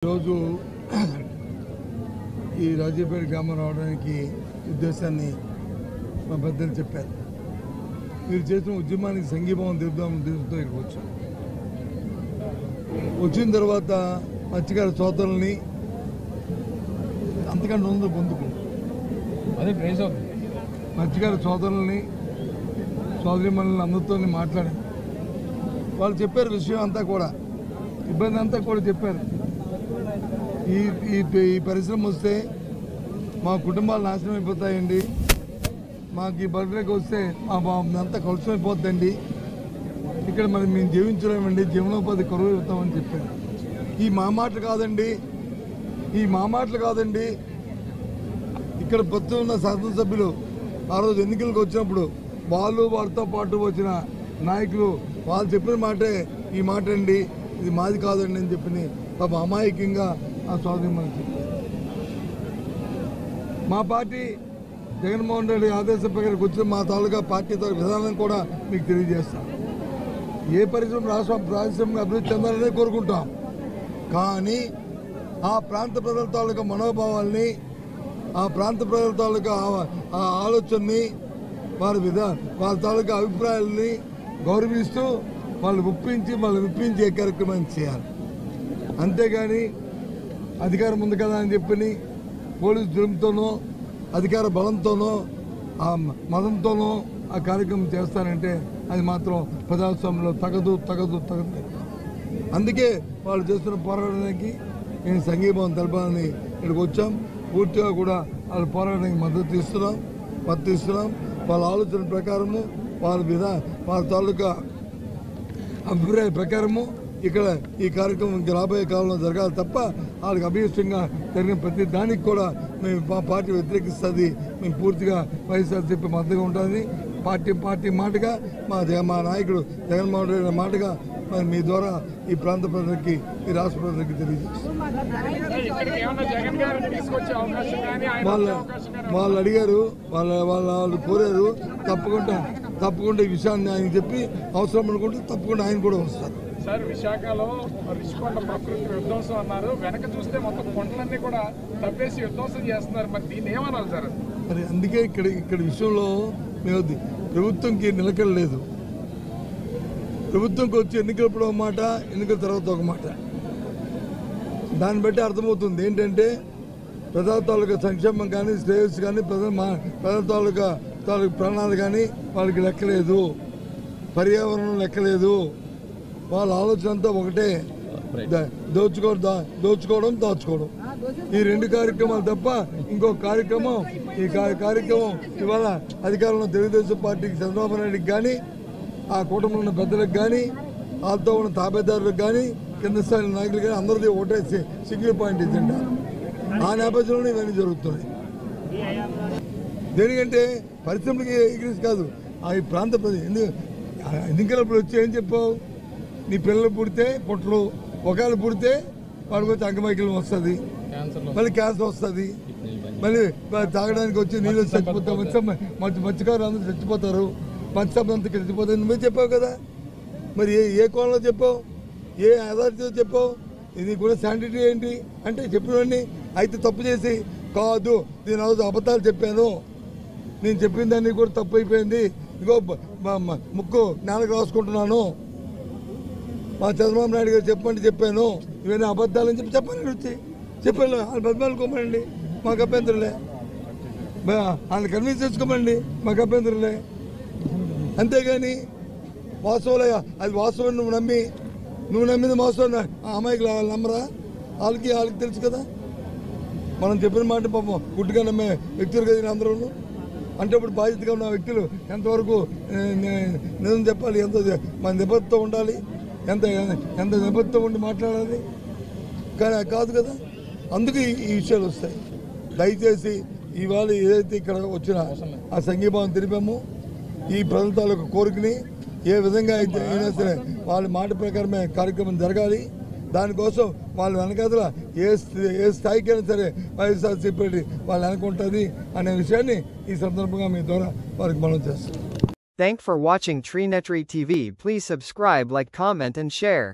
రోజు ఈ రాజీపేట గ్రామం రావడానికి ఉద్దేశాన్ని మా పెద్దలు చెప్పారు. మీరు చేసిన ఉద్యమానికి సంఘీభావం తెలుపుదాం ఉద్దేశంతో ఇక్కడికి వచ్చాం. వచ్చిన తర్వాత మత్స్యకార సోదరుల్ని అంతకంటే ఉందో పొందుకు అదే ప్రైజ్ అవుతుంది. మత్స్యకార సోదరుల్ని సోదరిమణులని అందరితో మాట్లాడారు. వాళ్ళు చెప్పారు విషయం అంతా కూడా, ఇబ్బంది అంతా కూడా చెప్పారు. ఈ పరిశ్రమ వస్తే మా కుటుంబాలు నాశనం అయిపోతాయండి, మాకు ఈ బర్త్డేకి వస్తే అంతా కలుషమైపోద్దండి, ఇక్కడ మరి మేము జీవించలేమండి, జీవనోపాధి కరువు అవుతామని చెప్పారు. ఈ మా మాటలు కాదండి, ఇక్కడ ప్రస్తుతం ఉన్న శాసనసభ్యులు ఆ రోజు ఎన్నికలకు వచ్చినప్పుడు వాళ్ళతో పాటు వచ్చిన నాయకులు వాళ్ళు చెప్పిన మాటే ఈ మాట అండి, ఇది మాది కాదండి అని చెప్పి పాప అమాయకంగా ఆ సోదరి మనకి చెప్పారు. మా పార్టీ జగన్మోహన్ రెడ్డి ఆదేశం ప్రకారం వచ్చిన మా తాలూకా పార్టీ విధానం కూడా మీకు తెలియజేస్తాం. ఏ పరిశ్రమ రాష్ట్రంగా అభివృద్ధి చెందాలనే కోరుకుంటాం. కానీ ఆ ప్రాంత ప్రజల తాలూకా మనోభావాల్ని, ఆ ప్రాంత ప్రజల తాలూకా ఆ ఆలోచనని, వాళ్ళ తాలూకా అభిప్రాయాలని గౌరవిస్తూ వాళ్ళు విప్పించే కార్యక్రమాన్ని చేయాలి. అంతేగాని అధికారం ఉంది కదా అని చెప్పని పోలీసు జులుంతోనో అధికార బలంతోనో ఆ మతంతోనో ఆ కార్యక్రమం చేస్తారంటే అది మాత్రం ప్రజాస్వామ్యంలో తగదు. అందుకే వాళ్ళు చేస్తున్న పోరాటానికి నేను సంఘీభావం తెలపాలని ఇక్కడికి వచ్చాం. పూర్తిగా కూడా వాళ్ళ పోరాటానికి మద్దతు ఇస్తున్నాం. వాళ్ళ ఆలోచన ప్రకారము వాళ్ళ తాలూకా అభిప్రాయ ప్రకారము ఇక్కడ ఈ కార్యక్రమం రాబోయే కాలంలో జరగాలి తప్ప వాళ్ళకి అభీష్టంగా జరిగిన ప్రతి దానికి కూడా మేము మా పార్టీ వ్యతిరేకిస్తుంది. మేము పూర్తిగా వైఎస్ఆర్సీపీ మద్దతుగా ఉంటుంది. పార్టీ మాటగా మా నాయకుడు జగన్మోహన్ రెడ్డి మాటగా మరి మీ ద్వారా ఈ ప్రాంత ప్రజలకి, ఈ రాష్ట్ర ప్రజలకి తెలియజేస్తాం. వాళ్ళు అడిగారు, వాళ్ళు కోరారు. తప్పకుండా ఈ విషయాన్ని ఆయన చెప్పి అవసరం అనుకుంటే తప్పకుండా ఆయన కూడా వస్తారు. సార్, విశాఖలో రిషికొండ ప్రకృతి విధ్వంసం అన్నారు. వెనక చూస్తే మొత్తం కొండలన్నీ కూడా తప్పేసి విధ్వంసం చేస్తున్నారు. మరి దీన్ని ఏమన్నారు సార్? మరి అందుకే ఇక్కడ విషయంలో మేము ప్రభుత్వంకి నిలకడ లేదు. ప్రభుత్వంకి వచ్చి ఎన్నికలప్పుడు ఒక మాట, ఎన్నికల తర్వాత ఒక మాట. దాన్ని బట్టి అర్థమవుతుంది ఏంటంటే ప్రజల తాలూకా సంక్షేమం కానీ, శ్రేయస్సు కానీ, ప్రజల తాలూకా ప్రాణాలు కానీ వాళ్ళకి లెక్కలేదు, పర్యావరణం లెక్కలేదు. వాళ్ళ ఆలోచన అంతా ఒకటే, దోచుకోవడం దాచుకోవడం. ఈ రెండు కార్యక్రమాలు తప్ప ఇంకో కార్యక్రమం ఈ కార్యక్రమం ఇవాళ అధికారంలో తెలుగుదేశం పార్టీకి చంద్రబాబు నాయుడికి కానీ, ఆ కూటమిలో ఉన్న పెద్దలకు కానీ, వాళ్ళతో ఉన్న తాబేదారులకు కానీ, కింద స్థాయి నాయకులు కానీ అందరిది ఒకటే సింగిల్ పాయింట్ ఇదండి. ఆ నేపథ్యంలోనే ఇవన్నీ జరుగుతున్నాయి. దేనికంటే పరిశ్రమలకి ఎగ్రీస్ కాదు, ఈ ప్రాంత ప్రజలు ఎన్నికలప్పుడు వచ్చి ఏం చెప్పావు? నీ పిల్లలు పుడితే పుట్టలు, ఒకవేళ పుడితే వాడికి వచ్చి అంగమైకల్యం వస్తుంది, మళ్ళీ క్యాన్సర్ వస్తుంది, మళ్ళీ తాగడానికి వచ్చి నీళ్ళు చచ్చిపోతాం, మత్స్యకారులు అందరూ చచ్చిపోతారు, మత్స్యం అంతా చచ్చిపోతారు. నువ్వే చెప్పావు కదా. మరి ఏ కోణంలో చెప్పావు? ఏ అథారిటీతో చెప్పావు? ఇది కూడా శానిటరీ ఏంటి అంటే చెప్పినవన్నీ అయితే తప్పు చేసి కాదు, నేను అబద్ధాలు చెప్పాను, నేను చెప్పిన దాన్ని కూడా తప్పు అయిపోయింది, ఇంకో ముక్కు నేలకు రాసుకుంటున్నాను, మా చంద్రబాబు నాయుడు గారు చెప్పండి చెప్పాను, ఇవన్నీ అబద్ధాలని చెప్పండి వచ్చి చెప్పాను. వాళ్ళు బతిమాలుకోమండి, మాకు అభ్యంతరులే. వాళ్ళని కన్విన్స్ చేసుకోమండి, మాకు అభ్యంతరులే. అంతేగాని వాస్తవాలే, అది వాస్తవం నువ్వు నమ్మింది వాస్తవం. అమ్మాయికి వాళ్ళు నమ్మరా? వాళ్ళకి తెలుసు కదా. మనం చెప్పిన మాట పాపం గుడ్డుగా నమ్మే వ్యక్తులు కదా అందరూ. అంటే ఇప్పుడు బాధ్యతగా ఉన్న వ్యక్తులు ఎంతవరకు నిజం చెప్పాలి, ఎంత మన నిబద్ధత ఉండాలి, ఎంత నిబద్ధత ఉండి మాట్లాడాలి. కానీ కాదు కదా. అందుకే ఈ విషయాలు వస్తాయి. దయచేసి ఇవాళ ఏదైతే ఇక్కడ వచ్చిన ఆ సంఘీభావం తెలిపామో, ఈ ప్రజల తాలూకు కోరికని ఏ విధంగా అయితే అయినా సరే వాళ్ళ మాట ప్రకారమే కార్యక్రమం జరగాలి. దానికోసం వాళ్ళు వెనకాతల ఏ స్థాయికైనా సరే వైఎస్ఆర్సీపీ వాళ్ళు అనుకుంటుంది అనే విషయాన్ని ఈ సందర్భంగా మీ ద్వారా వారికి మనం చేస్తాం. Thanks for watching Treenetry TV. Please subscribe, like, comment and share.